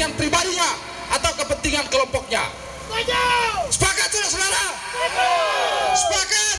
kepentingan pribadinya atau kepentingan kelompoknya. Sepakat saudara-saudara? Sepakat.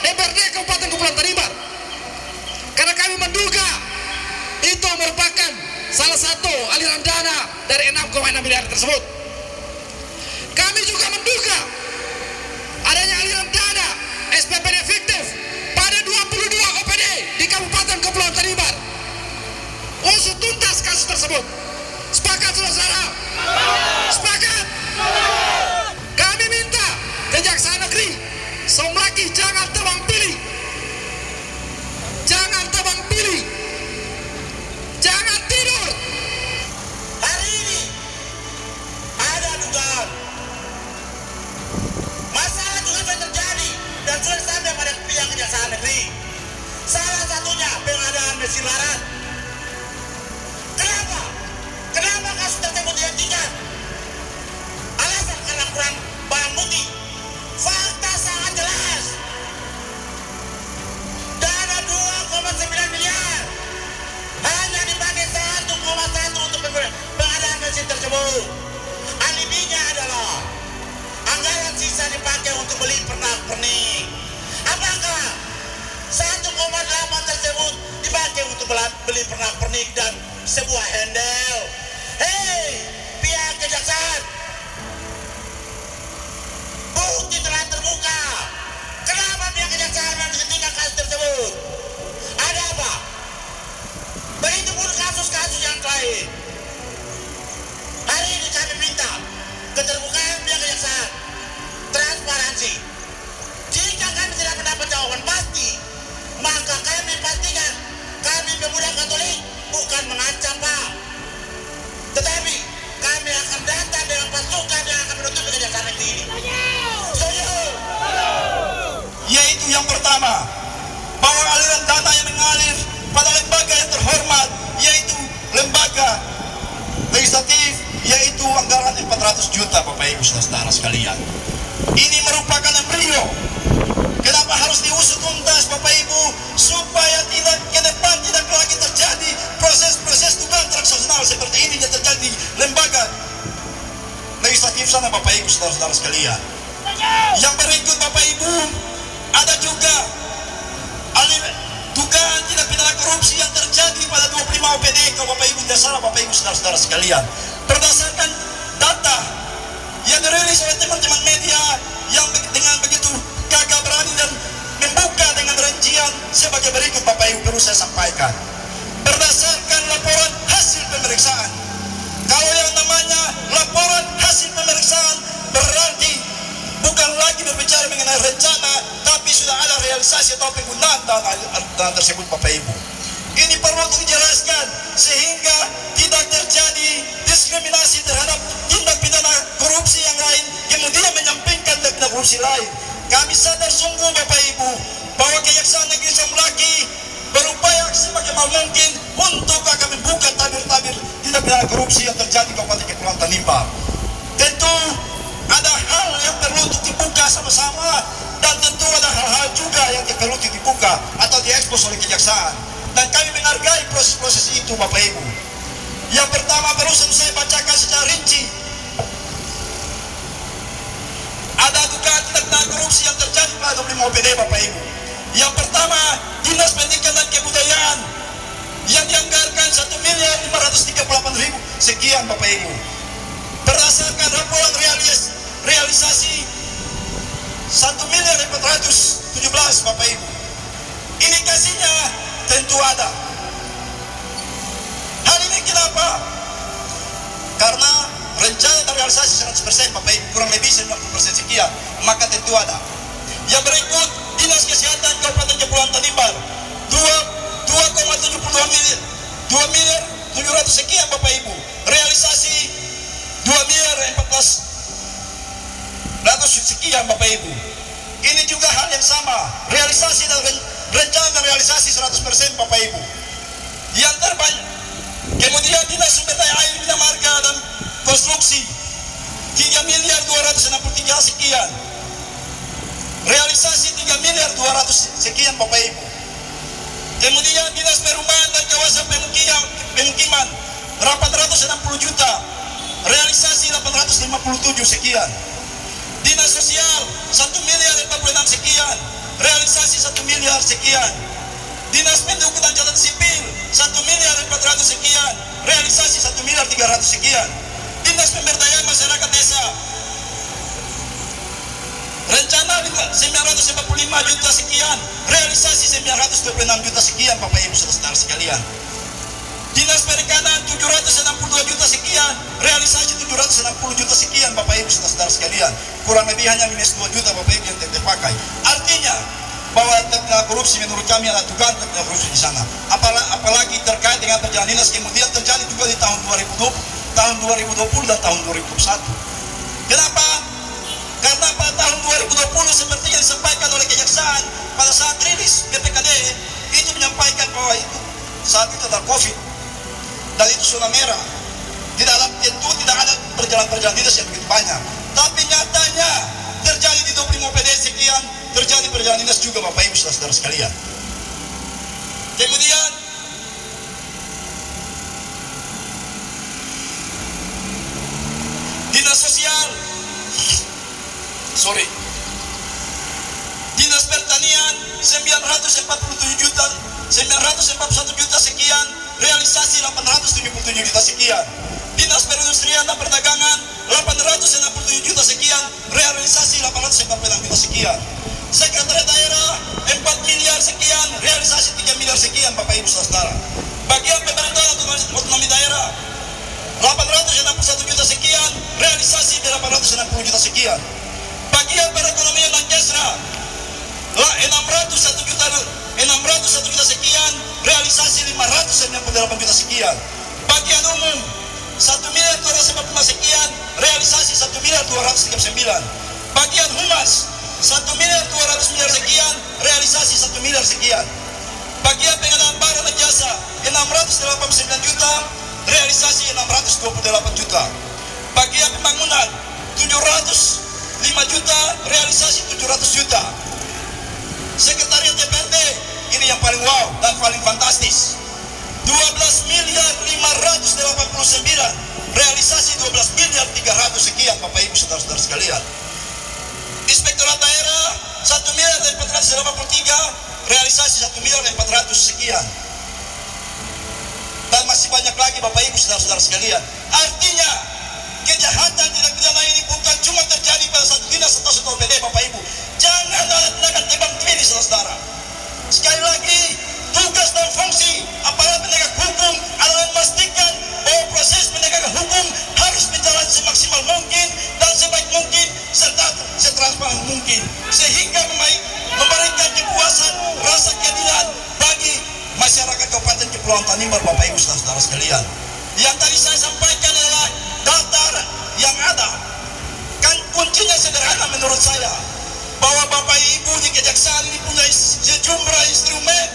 DPRD Kabupaten Kepulauan Tanimbar, karena kami menduga itu merupakan salah satu aliran dana dari 6,6 miliar tersebut. Kami juga menduga adanya aliran dana SPPD fiktif pada 22 OPD di Kabupaten Kepulauan Tanimbar. Usut tuntas kasus tersebut. Sepakat saudara-saudara? Sepakat? Kami minta Kejaksaan Negeri Somlaki jangan tebang pilih, jangan tebang pilih, jangan tidur. Hari ini ada dugaan masalah juga sudah terjadi dan sudah sampai pada pihak Kejaksaan Negeri. Salah satunya pengadaan mesin larat. Kenapa? Kenapa kasus tersebut dihentikan? Alasan karena kurang barang bukti. Fakta sangat jelas. Dana 2,9 miliar hanya dipakai 1,1 untuk pengadaan mesin tersebut. Alibinya adalah anggaran sisa dipakai untuk beli pernak-pernik. Apakah 1,8 tersebut dipakai untuk beli pernak-pernik dan sebuah handel? Hei, pihak kejaksaan, bukti telah terbuka. Kenapa pihak kejaksaan menghentikan kasus tersebut? Ada apa? Begitu pun kasus-kasus yang lain. Hari ini kami minta keterbukaan pihak kejaksaan, transparansi. Jika kami tidak mendapat jawaban pasti, pertama, bahwa aliran dana yang mengalir pada lembaga yang terhormat, yaitu lembaga legislatif, yaitu anggaran 400 juta Bapak Ibu saudara sekalian. Ini merupakan embrio. Kenapa harus diusut tuntas Bapak Ibu, supaya tidak ke depan tidak lagi terjadi proses-proses dugaan transaksional seperti ini yang terjadi di lembaga legislatif sana Bapak Ibu saudara-saudara sekalian. Yang berikut Bapak Ibu, ada juga dugaan tindak pidana korupsi yang terjadi pada 25 OPD Bapak Ibu dasar Bapak Ibu saudara-saudara sekalian. Berdasarkan data yang dirilis oleh teman-teman media yang dengan begitu gagah berani dan membuka dengan rincian sebagai berikut Bapak Ibu perlu saya sampaikan. Berdasarkan laporan hasil pemeriksaan, kalau yang namanya laporan hasil pemeriksaan berarti bukan lagi berbicara mengenai rencana, tapi sudah ada realisasi atau penggunaan dana tersebut Bapak Ibu. Ini perlu untuk dijelaskan sehingga tidak terjadi diskriminasi terhadap tindak pidana korupsi yang lain kemudian menyampingkan tindak pidana korupsi lain. Kami sadar sungguh Bapak Ibu bahwa Kejaksaan Negeri Samulaki berupaya semaksimal mungkin untuk akan membuka tabir-tabir tindak pidana korupsi yang terjadi di Kabupaten Kepulauan Tanimbar. Tentu ada hal yang perlu untuk dibuka sama-sama, dan tentu ada hal-hal juga yang perlu dibuka atau diekspos oleh kejaksaan, dan kami menghargai proses-proses itu Bapak Ibu. Yang pertama barusan saya bacakan secara rinci, ada dugaan tindak pidana korupsi yang terjadi pada 25 OPD Bapak Ibu. Yang pertama, Dinas Pendidikan dan Kebudayaan yang dianggarkan 1.538.000 sekian Bapak Ibu. Berdasarkan laporan realisasi 1.417 Bapak Ibu. Indikasinya tentu ada. Hal ini kenapa? Karena rencana dan realisasi 100% Bapak Ibu, kurang lebih 90% sekian, maka tentu ada. Yang berikut, Dinas Kesehatan Kabupaten Kepulauan Tanimbar 2,72 miliar, 2 miliar 700 sekian Bapak Ibu. Realisasi 2 miliar 1400 sekian Bapak Ibu. Ini juga hal yang sama, realisasi dan rencana dan realisasi 100% Bapak Ibu. Yang terbanyak, kemudian Dinas Sumber Daya Air Bina Marga dan Konstruksi 3 miliar 263 sekian. Realisasi 3 miliar 200 sekian Bapak Ibu. Kemudian Dinas Perumahan dan Kawasan Pemukiman 860 juta. Realisasi 857 sekian. Dinas Sosial 1 miliar 46 sekian. Realisasi 1 miliar sekian. Dinas Penduduk dan Catatan Sipil 1 miliar 400 sekian. Realisasi 1 miliar 300 sekian. Dinas Pemberdayaan Masyarakat Desa rencana 945 juta sekian, realisasi 926 juta sekian Bapak Ibu saudara sekalian. Dinas Perikanan 762 juta sekian, realisasi 760 juta sekian Bapak Ibu saudara sekalian. Kurang lebih hanya minus 2 juta Bapak Ibu yang terpakai. Artinya bahwa korupsi menurut kami adalah dugaan korupsi di sana. Apalagi terkait dengan perjalanan dinas kemudian terjadi juga di tahun 2020 dan tahun 2021. Kenapa? Karena pada tahun 2020 seperti yang disampaikan oleh Kejaksaan pada saat rilis BPKD itu menyampaikan bahwa itu saat itu ada COVID dan itu zona merah. Di dalam tentu tidak ada perjalanan dinas yang begitu banyak. Tapi nyatanya terjadi di 25 PD sekian, terjadi perjalanan dinas juga Bapak Ibu saudara sekalian. Kemudian Dinas Sosial, Dinas Pertanian 941 juta sekian, realisasi 877 juta sekian. Dinas Perindustrian dan Perdagangan 867 juta sekian, realisasi 846 juta sekian. Sekretariat Daerah 4 miliar sekian, realisasi 3 miliar sekian Bapak Ibu saudara. Bagian Pemerintahan Otonomi Daerah 861 juta sekian, realisasi 860 juta sekian. Bagian perekonomian dan Kesra 601 juta sekian, realisasi 598 juta sekian. Bagian umum 1 miliar 245 sekian, realisasi 1 miliar 239. Bagian humas 1.200.000.000 sekian, realisasi 1 miliar sekian. Bagian pengadaan barang dan jasa 689 juta, realisasi 628 juta. Bagian pembangunan 705 juta, realisasi 700 juta. Sekretariat DPRD, ini yang paling wow dan paling fantastis, 12.589, realisasi 12.300 sekian, Bapak Ibu saudara-saudara sekalian. Inspektorat daerah 1.483, realisasi 1.400 sekian. Dan masih banyak lagi Bapak Ibu saudara-saudara sekalian. Artinya kejahatan tindak pidana ini bukan cuma terjadi pada satu dinas atau satu OPD Bapak Ibu. Jangan ada tindakan tebang pilih saudara-saudara. Sekali lagi, tugas dan fungsi aparat penegak hukum adalah memastikan bahwa proses penegakan hukum harus berjalan semaksimal mungkin dan sebaik mungkin serta setransparan mungkin, sehingga memberikan kepuasan rasa keadilan bagi masyarakat Kabupaten Kepulauan Tanimbar Bapak Ibu saudara-saudara sekalian. Yang tadi saya sampaikan adalah data yang ada. Kan kuncinya sederhana menurut saya, bahwa Bapak Ibu di Kejaksaan ini punya sejumlah instrumen,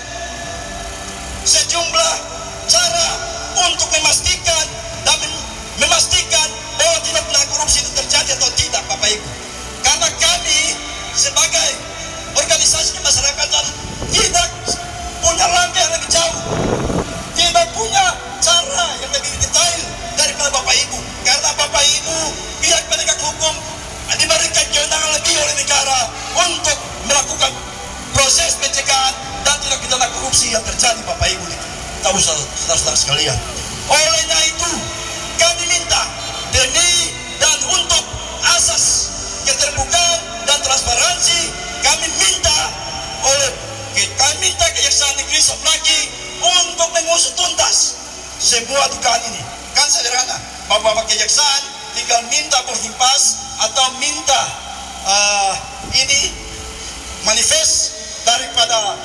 sejumlah cara untuk memastikan bahwa tindak pidana korupsi itu terjadi atau tidak Bapak Ibu. Karena kami sebagai organisasi kemasyarakatan tidak punya langkah yang lebih jauh, tidak punya cara yang lebih detail daripada Bapak Ibu. Karena Bapak Ibu pihak penegak hukum diberikan kewenangan lebih oleh negara untuk melakukan proses pencegahan dan tindak pidana korupsi yang terjadi Bapak Ibu. Tahu saudara-saudara sekalian. Olehnya itu kami minta demi dan untuk asas keterbukaan dan transparansi, kami minta Kejaksaan Negeri Sablaki untuk mengusut tuntas semua dugaan ini. Kan sederhana, Bapak Kejaksaan tinggal minta boarding pass atau minta ini manifest daripada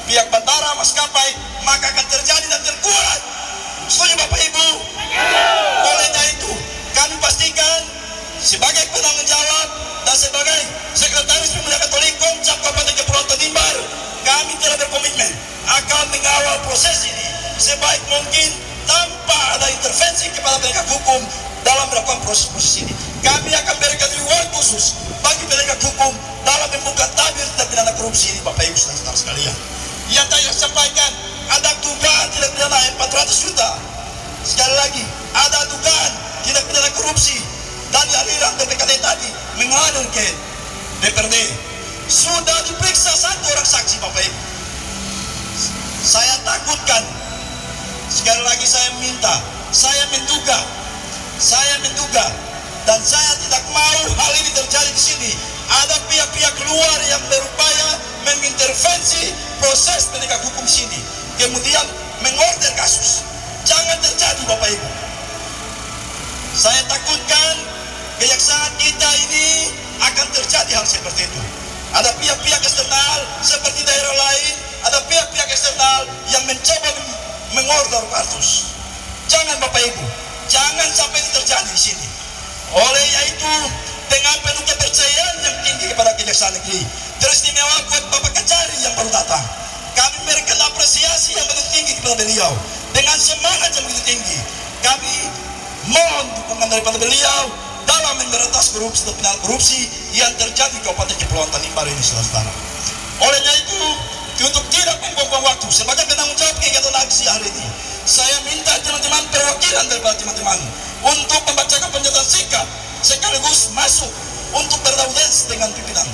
pihak bandara maskapai, maka akan terjadi dan terkuat. Setuju Bapak Ibu? Olehnya itu kami pastikan sebagai penanggung jawab dan sebagai Sekretaris Pemuda Katolik Komcap Kabupaten Kepulauan Tanimbar, kami telah berkomitmen akan mengawal proses ini sebaik mungkin tanpa ada intervensi kepada penegak hukum dalam melakukan proses-proses ini. Kami akan berikan reward khusus bagi penegak hukum dalam membuka tabir tindak pidana korupsi ini Bapak Ibu saudara sekalian. Yang tadi saya sampaikan, ada dugaan tindak pidana 400 juta. Sekali lagi, ada dugaan tindak pidana korupsi dan aliran BPKD tadi mengalir ke DPRD. Sudah diperiksa 1 orang saksi Bapak Ibu. Saya takutkan, sekali lagi saya minta, saya menduga, dan saya tidak mau hal ini terjadi di sini. Ada pihak-pihak luar yang berupaya mengintervensi proses penegak hukum sini, kemudian mengorder kasus. Jangan terjadi Bapak Ibu. Saya takutkan kejaksaan kita ini akan terjadi hal seperti itu. Ada pihak-pihak eksternal seperti daerah lain, ada pihak-pihak eksternal yang mencoba mengorder kasus. Jangan Bapak Ibu, jangan sampai itu terjadi di sini. Oleh itu, dengan penuh kepercayaan yang tinggi kepada Kejaksaan Negeri, teristimewa buat Bapak Kajari yang baru datang, kami memberikan apresiasi yang begitu tinggi kepada beliau. Dengan semangat yang begitu tinggi, kami mohon dukungan daripada beliau dalam memberantas korupsi dan penanganan korupsi yang terjadi di Kabupaten Kepulauan Tanimbar ini saudara. Olehnya itu, untuk tidak membuang waktu sebagai penanggung jawab kegiatan aksi hari ini, saya minta teman-teman perwakilan daripada teman-teman untuk membacakan pernyataan sikap sekaligus masuk untuk beraudiensi dengan pimpinan.